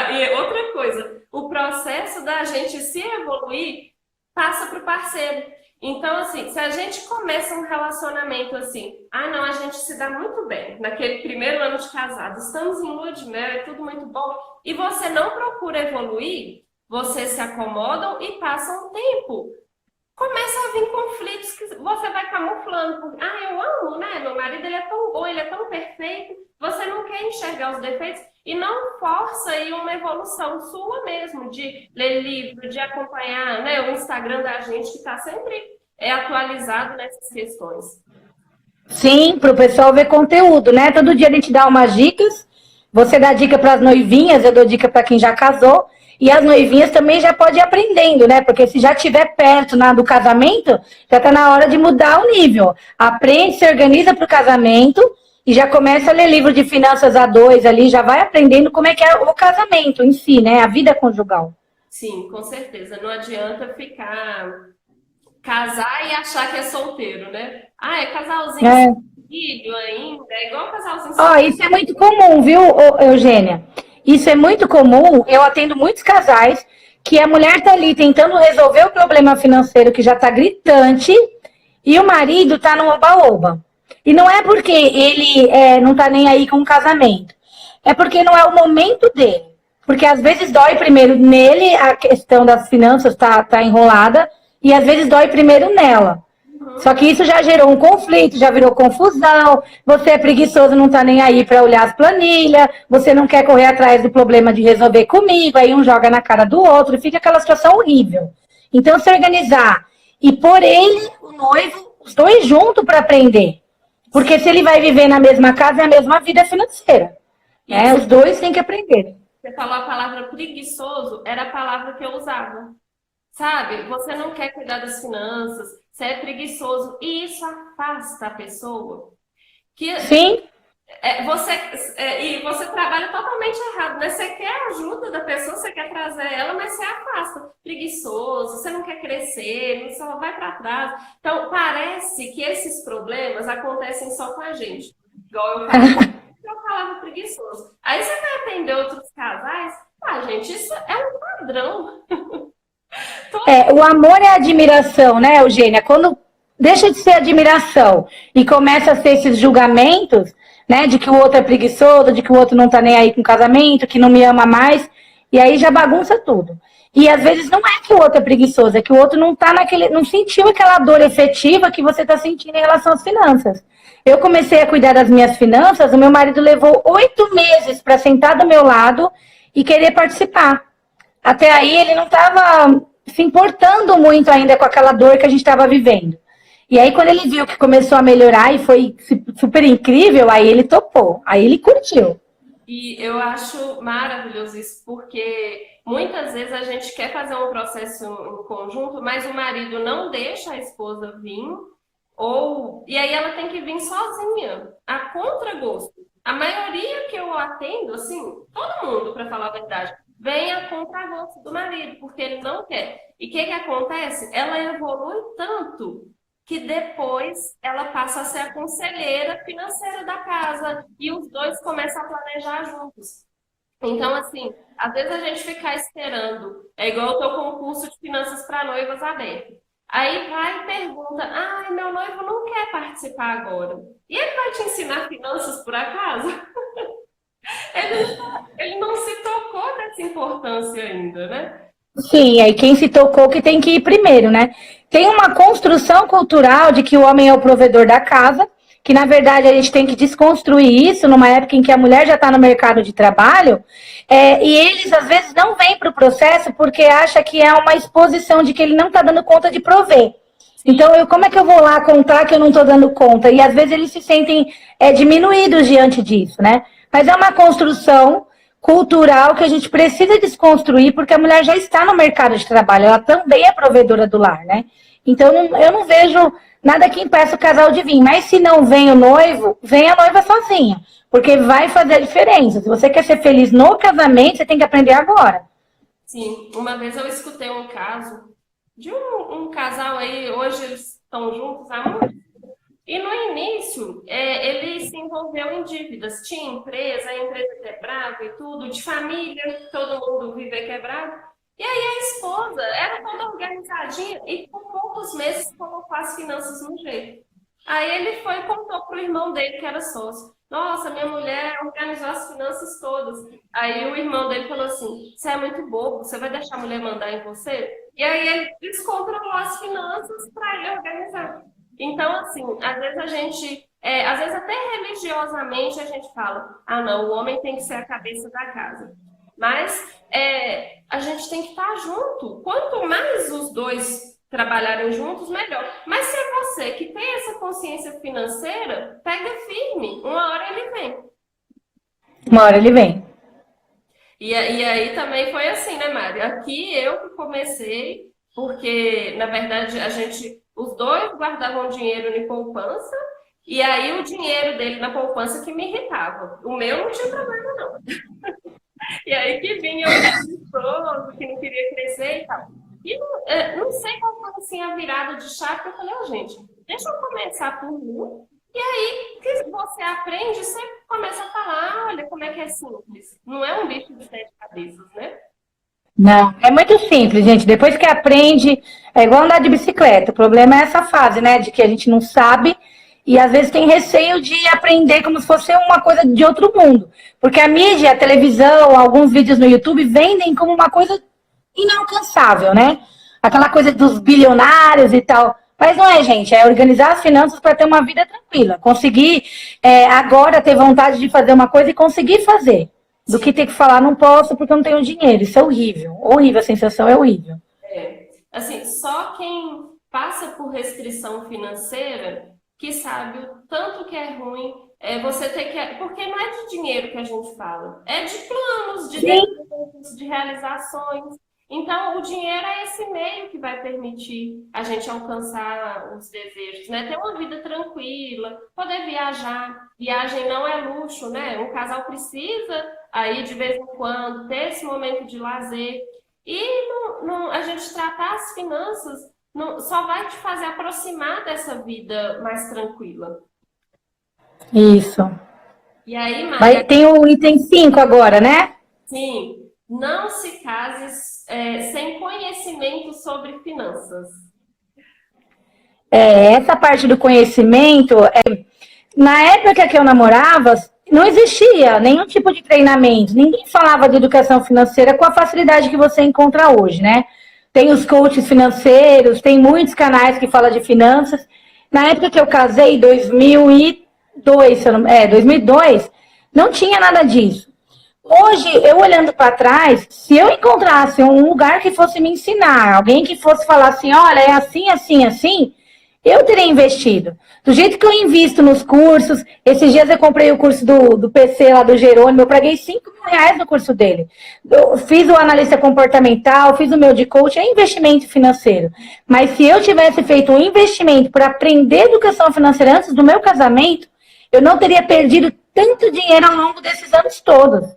E outra coisa, o processo da gente se evoluir passa para o parceiro. Então, assim, se a gente começa um relacionamento assim, não, a gente se dá muito bem, naquele primeiro ano de casado, estamos em lua de mel, é tudo muito bom, e você não procura evoluir, vocês se acomodam e passam um tempo. Começa a vir conflitos que você vai camuflando. Eu amo, né? Meu marido, ele é tão bom, ele é tão perfeito. Você não quer enxergar os defeitos e não força aí uma evolução sua mesmo, de ler livro, de acompanhar, né, o Instagram da gente, que está sempre é atualizado nessas questões. Sim, para o pessoal ver conteúdo, né? Todo dia a gente dá umas dicas. Você dá dica para as noivinhas, eu dou dica para quem já casou. E as noivinhas também já podem ir aprendendo, né? Porque se já estiver perto do casamento, já está na hora de mudar o nível. Aprende, se organiza para o casamento e já começa a ler livro de finanças a dois ali, já vai aprendendo como é que é o casamento em si, né? A vida conjugal. Sim, com certeza. Não adianta casar e achar que é solteiro, né? Ah, é casalzinho É. sem filho ainda, é igual casalzinho sem Ó, isso é muito comum, viu, Eugênia? Isso é muito comum. Eu atendo muitos casais que a mulher tá ali tentando resolver o problema financeiro que já tá gritante e o marido tá no oba-oba. E não é porque ele não tá nem aí com o casamento. É porque não é o momento dele. Porque às vezes dói primeiro nele, a questão das finanças tá enrolada, e às vezes dói primeiro nela. Só que isso já gerou um conflito, já virou confusão. Você é preguiçoso, não tá nem aí para olhar as planilhas. Você não quer correr atrás do problema de resolver comigo. Aí um joga na cara do outro e fica aquela situação horrível. Então, se organizar e pôr ele, o noivo, os dois juntos para aprender. Porque se ele vai viver na mesma casa, é a mesma vida financeira. Né? Os dois têm que aprender. Você falou a palavra preguiçoso, era a palavra que eu usava. Sabe? Você não quer cuidar das finanças, você é preguiçoso. E isso afasta a pessoa. Sim. E você trabalha totalmente errado, né? Você quer a ajuda da pessoa, você quer trazer ela, mas você afasta. Preguiçoso, você não quer crescer, só vai para trás. Então, parece que esses problemas acontecem só com a gente. Igual eu falava preguiçoso. Aí você vai atender outros casais, gente, isso é um padrão. O amor é admiração, né, Eugênia? Quando deixa de ser admiração e começa a ser esses julgamentos, né, de que o outro é preguiçoso, de que o outro não tá nem aí com o casamento, que não me ama mais, e aí já bagunça tudo. E às vezes não é que o outro é preguiçoso, é que o outro não sentiu aquela dor efetiva que você tá sentindo em relação às finanças. Eu comecei a cuidar das minhas finanças, o meu marido levou 8 meses para sentar do meu lado e querer participar. Até aí ele não estava se importando muito ainda com aquela dor que a gente estava vivendo. E aí quando ele viu que começou a melhorar e foi super incrível, aí ele topou, aí ele curtiu. E eu acho maravilhoso isso, porque muitas vezes a gente quer fazer um processo em conjunto, mas o marido não deixa a esposa vir, e aí ela tem que vir sozinha, a contragosto. A maioria que eu atendo, assim, todo mundo, para falar a verdade, vem a contragosto do marido, porque ele não quer. E o que acontece? Ela evolui tanto que depois ela passa a ser a conselheira financeira da casa e os dois começam a planejar juntos. Então, assim, às vezes a gente ficar esperando, é igual o teu concurso de finanças para noivas aberto. Aí vai e pergunta, meu noivo não quer participar agora. E ele vai te ensinar finanças por acaso? Ele não se tocou dessa importância ainda, né? Sim, aí quem se tocou que tem que ir primeiro, né? Tem uma construção cultural de que o homem é o provedor da casa, que na verdade a gente tem que desconstruir isso numa época em que a mulher já está no mercado de trabalho, e eles às vezes não vêm para o processo porque acha que é uma exposição de que ele não está dando conta de prover. Então, como é que eu vou lá contar que eu não estou dando conta? E às vezes eles se sentem diminuídos diante disso, né? Mas é uma construção cultural que a gente precisa desconstruir, porque a mulher já está no mercado de trabalho, ela também é provedora do lar, né? Então, eu não vejo nada que impeça o casal de vir. Mas se não vem o noivo, vem a noiva sozinha, porque vai fazer a diferença. Se você quer ser feliz no casamento, você tem que aprender agora. Sim, uma vez eu escutei um caso de um casal aí, hoje eles estão juntos há muito tempo. E no início, ele se envolveu em dívidas. Tinha empresa, a empresa quebrava e tudo, de família, todo mundo vive quebrado. E aí a esposa era toda organizadinha e por poucos meses colocou as finanças no jeito. Aí ele foi e contou pro irmão dele, que era sócio. Nossa, minha mulher organizou as finanças todas. Aí o irmão dele falou assim, você é muito bobo, você vai deixar a mulher mandar em você? E aí ele descontrolou as finanças para ele organizar. Então, assim, às vezes a gente, às vezes até religiosamente a gente fala, não, o homem tem que ser a cabeça da casa. Mas a gente tem que estar junto. Quanto mais os dois trabalharem juntos, melhor. Mas se é você que tem essa consciência financeira, pega firme. Uma hora ele vem. Uma hora ele vem. E aí também foi assim, né, Mário? Aqui eu que comecei, porque, na verdade, os dois guardavam dinheiro em poupança, e aí o dinheiro dele na poupança que me irritava. O meu não tinha problema, não. E aí que vinha o esposo, que não queria crescer e tal. E não sei qual foi assim, a virada de chave, que eu falei, gente, deixa eu começar por mim. E aí, que você aprende, você começa a falar, olha como é que é simples. Não é um bicho de 7 cabeças, né? Não, é muito simples, gente. Depois que aprende, é igual andar de bicicleta. O problema é essa fase, né? De que a gente não sabe e às vezes tem receio de aprender como se fosse uma coisa de outro mundo. Porque a mídia, a televisão, alguns vídeos no YouTube vendem como uma coisa inalcançável, né? Aquela coisa dos bilionários e tal. Mas não é, gente. É organizar as finanças para ter uma vida tranquila. Conseguir agora ter vontade de fazer uma coisa e conseguir fazer. Do que ter que falar, não posso porque eu não tenho dinheiro. Isso é horrível. Horrível, a sensação é horrível. Assim, só quem passa por restrição financeira que sabe o tanto que é ruim você ter que... Porque não é de dinheiro que a gente fala. É de planos, de desejos, de realizações. Então, o dinheiro é esse meio que vai permitir a gente alcançar os desejos, né? Ter uma vida tranquila, poder viajar. Viagem não é luxo, né? Um casal precisa, aí, de vez em quando, ter esse momento de lazer. E a gente tratar as finanças só vai te fazer aproximar dessa vida mais tranquila. Isso. E aí, Maria... Tem o item 5 agora, né? Sim. Não se case sem conhecimento sobre finanças. Essa parte do conhecimento, na época que eu namorava, não existia nenhum tipo de treinamento. Ninguém falava de educação financeira com a facilidade que você encontra hoje, né? Tem os coaches financeiros, tem muitos canais que falam de finanças. Na época que eu casei, em 2002, não tinha nada disso. Hoje, eu olhando para trás, se eu encontrasse um lugar que fosse me ensinar, alguém que fosse falar assim, olha, é assim, assim, assim, eu teria investido. Do jeito que eu invisto nos cursos, esses dias eu comprei o curso do PC lá do Jerônimo, eu paguei R$ 5.000 no curso dele. Eu fiz o analista comportamental, fiz o meu de coach, é investimento financeiro. Mas se eu tivesse feito um investimento para aprender educação financeira antes do meu casamento, eu não teria perdido tanto dinheiro ao longo desses anos todos.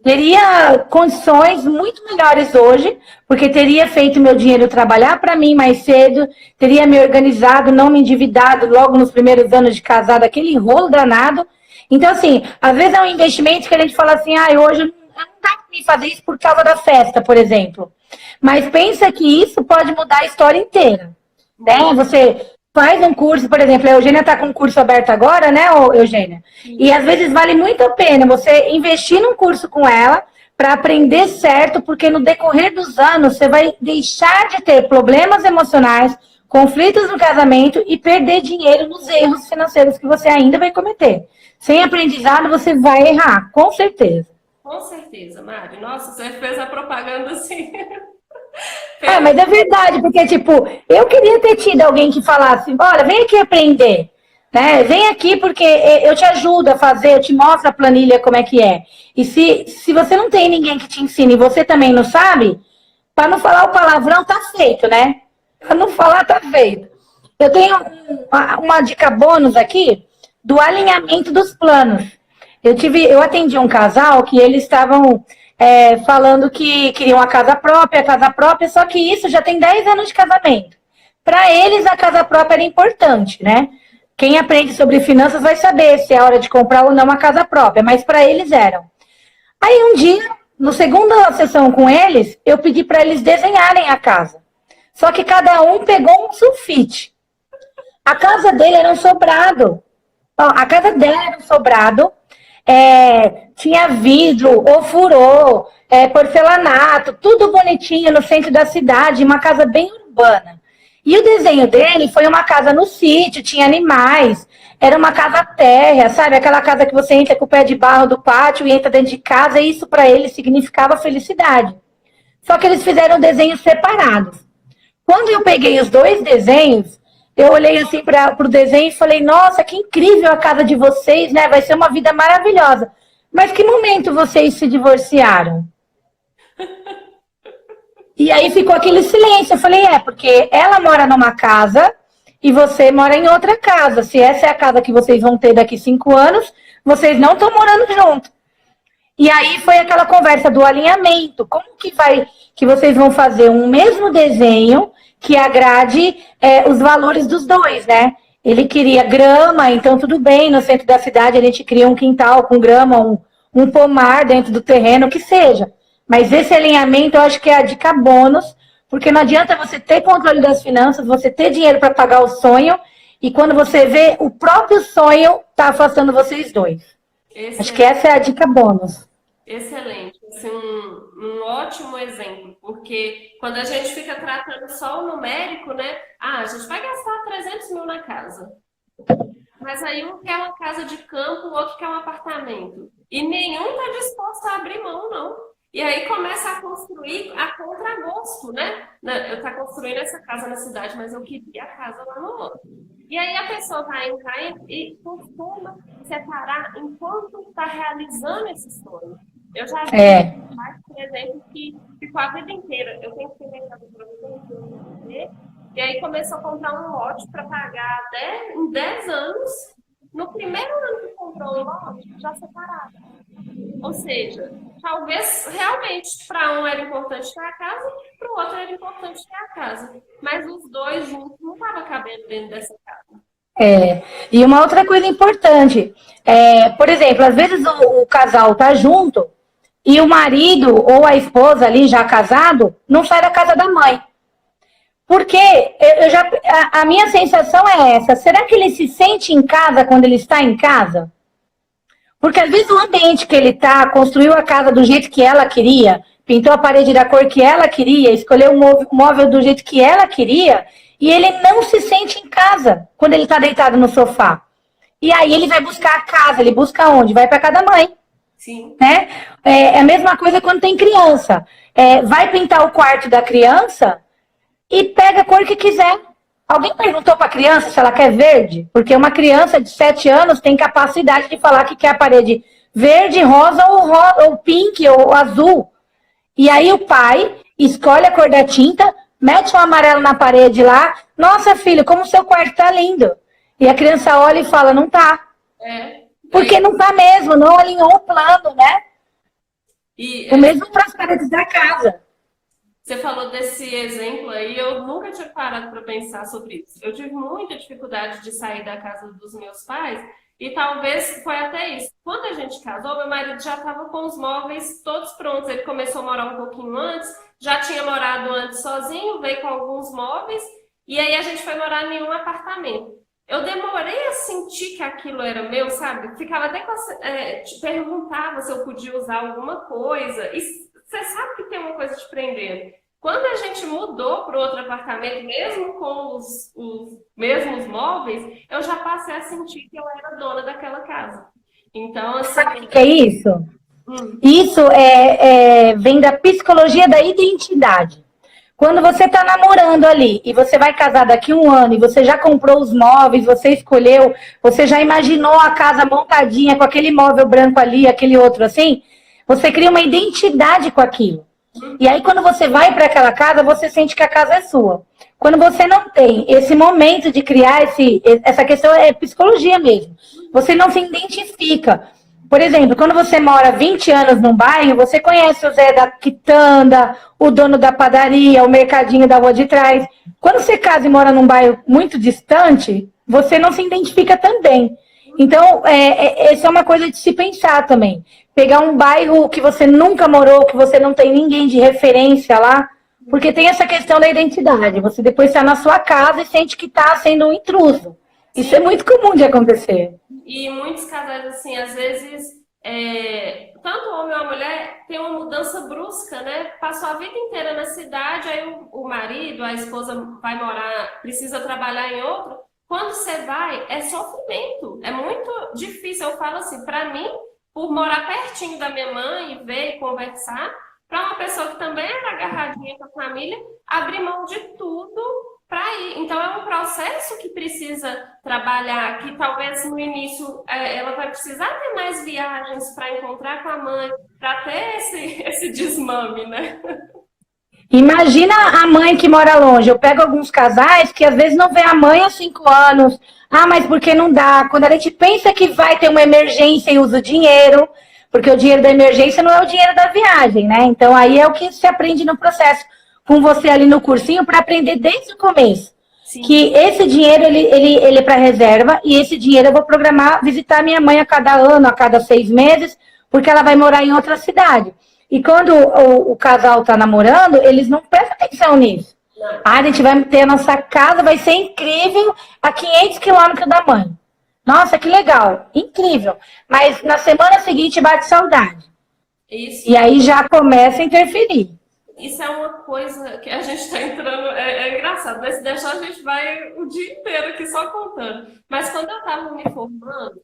Teria condições muito melhores hoje, porque teria feito meu dinheiro trabalhar para mim mais cedo, teria me organizado, não me endividado logo nos primeiros anos de casado, aquele rolo danado. Então, assim, às vezes é um investimento que a gente fala assim, hoje não dá para me fazer isso por causa da festa, por exemplo. Mas pensa que isso pode mudar a história inteira. Né? Você faz um curso, por exemplo, a Eugênia está com um curso aberto agora, né, Eugênia? E às vezes vale muito a pena você investir num curso com ela para aprender certo, porque no decorrer dos anos você vai deixar de ter problemas emocionais, conflitos no casamento e perder dinheiro nos erros financeiros que você ainda vai cometer. Sem aprendizado você vai errar, com certeza. Com certeza, Mari. Nossa, você fez a propaganda assim... Mas é verdade, porque, tipo, eu queria ter tido alguém que falasse, olha, vem aqui aprender, né? Vem aqui porque eu te ajudo a fazer, eu te mostro a planilha como é que é. E se você não tem ninguém que te ensine e você também não sabe, para não falar o palavrão, tá feito, né? Para não falar, tá feito. Eu tenho uma dica bônus aqui do alinhamento dos planos. Eu atendi um casal que eles estavam... falando que queriam a casa própria, só que isso já tem 10 anos de casamento. Para eles, a casa própria era importante, né? Quem aprende sobre finanças vai saber se é hora de comprar ou não uma casa própria, mas para eles eram. Aí um dia, no segunda sessão com eles, eu pedi para eles desenharem a casa. Só que cada um pegou um sulfite. A casa dele era um sobrado. A casa dela era um sobrado. Tinha vidro, ofurô, porcelanato, tudo bonitinho no centro da cidade, uma casa bem urbana. E o desenho dele foi uma casa no sítio, tinha animais, era uma casa térrea, sabe? Aquela casa que você entra com o pé de barro do pátio e entra dentro de casa, e isso para ele significava felicidade. Só que eles fizeram desenhos separados. Quando eu peguei os dois desenhos, eu olhei assim para o desenho e falei, nossa, que incrível a casa de vocês, né? Vai ser uma vida maravilhosa. Mas que momento vocês se divorciaram? E aí ficou aquele silêncio. Eu falei, porque ela mora numa casa e você mora em outra casa. Se essa é a casa que vocês vão ter daqui 5 anos, vocês não estão morando juntos. E aí foi aquela conversa do alinhamento. Como que vocês vão fazer um mesmo desenho que agrade os valores dos dois, né? Ele queria grama, então tudo bem, no centro da cidade a gente cria um quintal com grama, um pomar dentro do terreno, o que seja. Mas esse alinhamento eu acho que é a dica bônus, porque não adianta você ter controle das finanças, você ter dinheiro para pagar o sonho, e quando você vê, o próprio sonho está afastando vocês dois. Acho que essa é a dica bônus. Excelente, assim, um ótimo exemplo, porque quando a gente fica tratando só o numérico, né? A gente vai gastar 300 mil na casa. Mas aí um quer uma casa de campo, o outro quer um apartamento. E nenhum está disposto a abrir mão, não. E aí começa a construir a contragosto, né? Eu estou construindo essa casa na cidade, mas eu queria a casa lá no outro. E aí a pessoa vai entrar e costuma separar enquanto está realizando esse sonho. Eu já vi, por exemplo, que ficou a vida inteira. Eu tenho que ter casa para você. E aí começou a comprar um lote para pagar em 10 anos. No primeiro ano que comprou o lote, já separado. Ou seja, talvez realmente para um era importante ter a casa, para o outro era importante ter a casa. Mas os dois juntos não estavam cabendo dentro dessa casa. E uma outra coisa importante, por exemplo, às vezes o casal tá junto e o marido ou a esposa ali já casado não sai da casa da mãe. Porque a minha sensação é essa, será que ele se sente em casa quando ele está em casa? Porque às vezes o ambiente que ele tá, construiu a casa do jeito que ela queria, pintou a parede da cor que ela queria, escolheu o móvel do jeito que ela queria, e ele não se sente em casa quando ele tá deitado no sofá. E aí ele vai buscar a casa, ele busca onde? Vai para casa da mãe. Sim. Né? É a mesma coisa quando tem criança. Vai pintar o quarto da criança e pega a cor que quiser. Alguém perguntou para a criança se ela quer verde? Porque uma criança de 7 anos tem capacidade de falar que quer a parede verde, rosa ou pink ou azul. E aí o pai escolhe a cor da tinta, mete um amarelo na parede lá. Nossa, filho, como o seu quarto tá lindo. E a criança olha e fala, não tá. Porque não tá mesmo, não alinhou o plano, né? O mesmo para as paredes da casa. Você falou desse exemplo aí, eu nunca tinha parado para pensar sobre isso. Eu tive muita dificuldade de sair da casa dos meus pais e talvez foi até isso. Quando a gente casou, meu marido já estava com os móveis todos prontos. Ele começou a morar um pouquinho antes, já tinha morado antes sozinho, veio com alguns móveis e aí a gente foi morar em um apartamento. Eu demorei a sentir que aquilo era meu, sabe? Ficava até te perguntava se eu podia usar alguma coisa. E você sabe que tem uma coisa te prendendo. Quando a gente mudou para outro apartamento, mesmo com os mesmos móveis, eu já passei a sentir que eu era dona daquela casa. Então, assim... Sabe o que é isso? Isso vem da psicologia da identidade. Quando você está namorando ali e você vai casar daqui 1 ano e você já comprou os móveis, você escolheu, você já imaginou a casa montadinha com aquele móvel branco ali, aquele outro assim, você cria uma identidade com aquilo. E aí quando você vai para aquela casa, você sente que a casa é sua. Quando você não tem esse momento de criar essa questão é psicologia mesmo. Você não se identifica. Por exemplo, quando você mora 20 anos num bairro, você conhece o Zé da quitanda, o dono da padaria, o mercadinho da rua de trás. Quando você casa e mora num bairro muito distante, você não se identifica também. Então, essa é uma coisa de se pensar também. Pegar um bairro que você nunca morou, que você não tem ninguém de referência lá, porque tem essa questão da identidade. Você depois está na sua casa e sente que está sendo um intruso. Isso é muito comum de acontecer. E muitos casais, assim, às vezes, tanto o homem ou a mulher tem uma mudança brusca, né? Passou a vida inteira na cidade, aí o marido, a esposa vai morar, precisa trabalhar em outro. Quando você vai, é sofrimento. É muito difícil. Eu falo assim, para mim, por morar pertinho da minha mãe e ver e conversar, para uma pessoa que também era agarradinha com a família, abrir mão de tudo para ir. Então é um processo que precisa trabalhar, que talvez no início ela vai precisar ter mais viagens para encontrar com a mãe, para ter esse desmame, né? Imagina a mãe que mora longe. Eu pego alguns casais que às vezes não vê a mãe há 5 anos. Ah, mas por que não dá? Quando a gente pensa que vai ter uma emergência e usa o dinheiro, porque o dinheiro da emergência não é o dinheiro da viagem, né? Então aí é o que se aprende no processo, com você ali no cursinho, para aprender desde o começo. Sim. Que esse dinheiro ele é para reserva e esse dinheiro eu vou programar visitar minha mãe a cada ano, a cada 6 meses, porque ela vai morar em outra cidade. E quando o casal está namorando, eles não prestam atenção nisso. Ah, a gente vai ter a nossa casa, vai ser incrível, a 500 quilômetros da mãe. Nossa, que legal, incrível. Mas na semana seguinte bate saudade. Isso. E aí já começa a interferir. Isso é uma coisa que a gente está entrando, é engraçado, né? Se deixar a gente vai o dia inteiro aqui só contando. Mas quando eu estava me formando,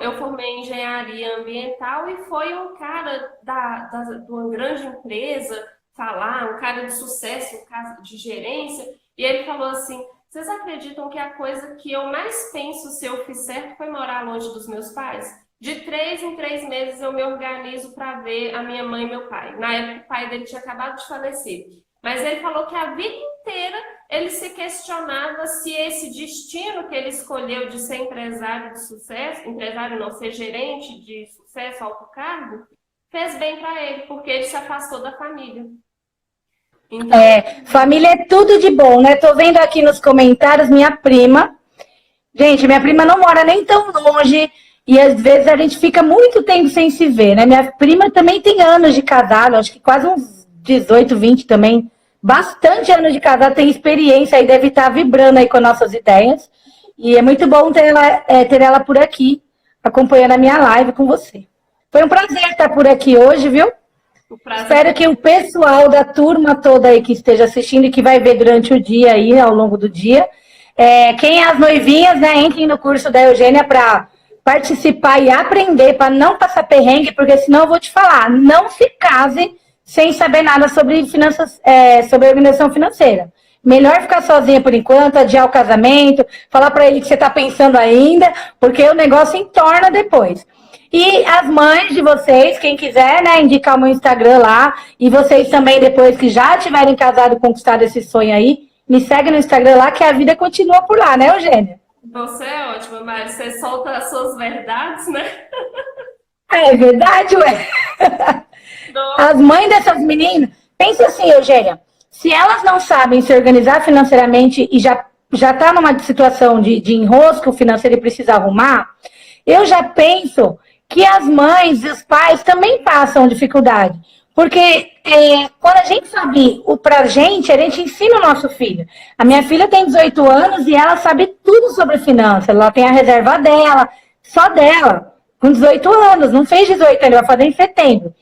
eu formei em engenharia ambiental e foi um cara de uma grande empresa falar, um cara de sucesso, um cara de gerência, e ele falou assim, vocês acreditam que a coisa que eu mais penso se eu fiz certo foi morar longe dos meus pais? De 3 em 3 meses eu me organizo para ver a minha mãe e meu pai. Na época o pai dele tinha acabado de falecer. Mas ele falou que a vida inteira ele se questionava se esse destino que ele escolheu de ser empresário de sucesso, empresário não, ser gerente de sucesso, alto cargo, fez bem para ele, porque ele se afastou da família. Então... família é tudo de bom, né? Tô vendo aqui nos comentários minha prima. Gente, minha prima não mora nem tão longe e às vezes a gente fica muito tempo sem se ver, né? Minha prima também tem anos de casado, acho que quase uns 18, 20 também. Bastante anos de casado, tem experiência e deve estar vibrando aí com nossas ideias. E é muito bom ter ela por aqui, acompanhando a minha live com você. Foi um prazer estar por aqui hoje, viu? Espero que o pessoal da turma toda aí que esteja assistindo e que vai ver durante o dia aí, ao longo do dia, quem é as noivinhas, né, entrem no curso da Eugênia para participar e aprender, para não passar perrengue, porque senão eu vou te falar, não se case sem saber nada sobre finanças, sobre organização financeira. Melhor ficar sozinha por enquanto, adiar o casamento, falar para ele que você está pensando ainda, porque o negócio entorna depois. E as mães de vocês, quem quiser, né, indicar o meu Instagram lá, e vocês também, depois que já tiverem casado e conquistado esse sonho aí, me segue no Instagram lá, que a vida continua por lá, né, Eugênia? Você é ótima, Mari. Você solta as suas verdades, né? É verdade, ué. As mães dessas meninas, pensa assim, Eugênia, se elas não sabem se organizar financeiramente e já tá numa situação de enrosco financeiro e precisa arrumar, eu já penso que as mães e os pais também passam dificuldade. Porque quando a gente sabe pra gente, a gente ensina o nosso filho. A minha filha tem 18 anos e ela sabe tudo sobre finanças. Ela tem a reserva dela, só dela, com 18 anos. Não fez 18 ainda, vai fazer em setembro.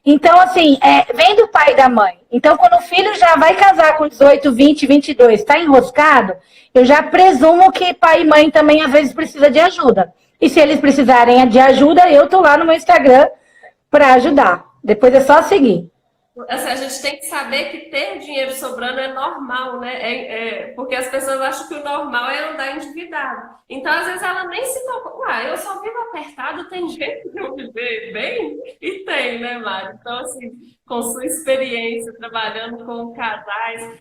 Então, assim, vem do pai e da mãe. Então, quando o filho já vai casar com 18, 20, 22, está enroscado, eu já presumo que pai e mãe também, às vezes, precisa de ajuda. E se eles precisarem de ajuda, eu tô lá no meu Instagram para ajudar. Depois é só seguir. Assim, a gente tem que saber que ter dinheiro sobrando é normal, né? Porque as pessoas acham que o normal é andar endividado. Então, às vezes, ela nem se toca. Uai, eu só vivo apertado, tem jeito de eu viver bem? E tem, né, Mário? Então, assim, com sua experiência trabalhando com casais,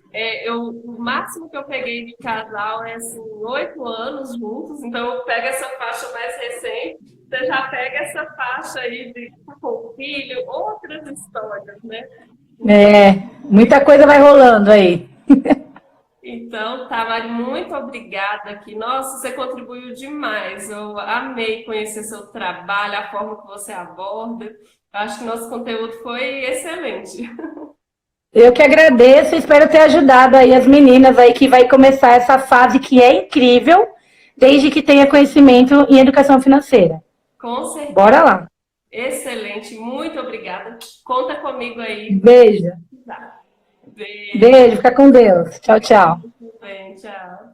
o máximo que eu peguei de casal é, assim, 8 anos juntos. Então, eu pego essa faixa mais recente, você já pega essa faixa aí de com o filho, outras histórias, né? Muita coisa vai rolando aí. Então, tá, Mari, muito obrigada aqui. Nossa, você contribuiu demais. Eu amei conhecer seu trabalho, a forma que você aborda. Eu acho que nosso conteúdo foi excelente. Eu que agradeço, espero ter ajudado aí as meninas aí que vai começar essa fase que é incrível, desde que tenha conhecimento em educação financeira. Com certeza. Bora lá. Excelente, muito obrigada. Conta comigo aí. Beijo. Tá. Beijo, fica com Deus. Tchau, tchau. Tudo bem, tchau.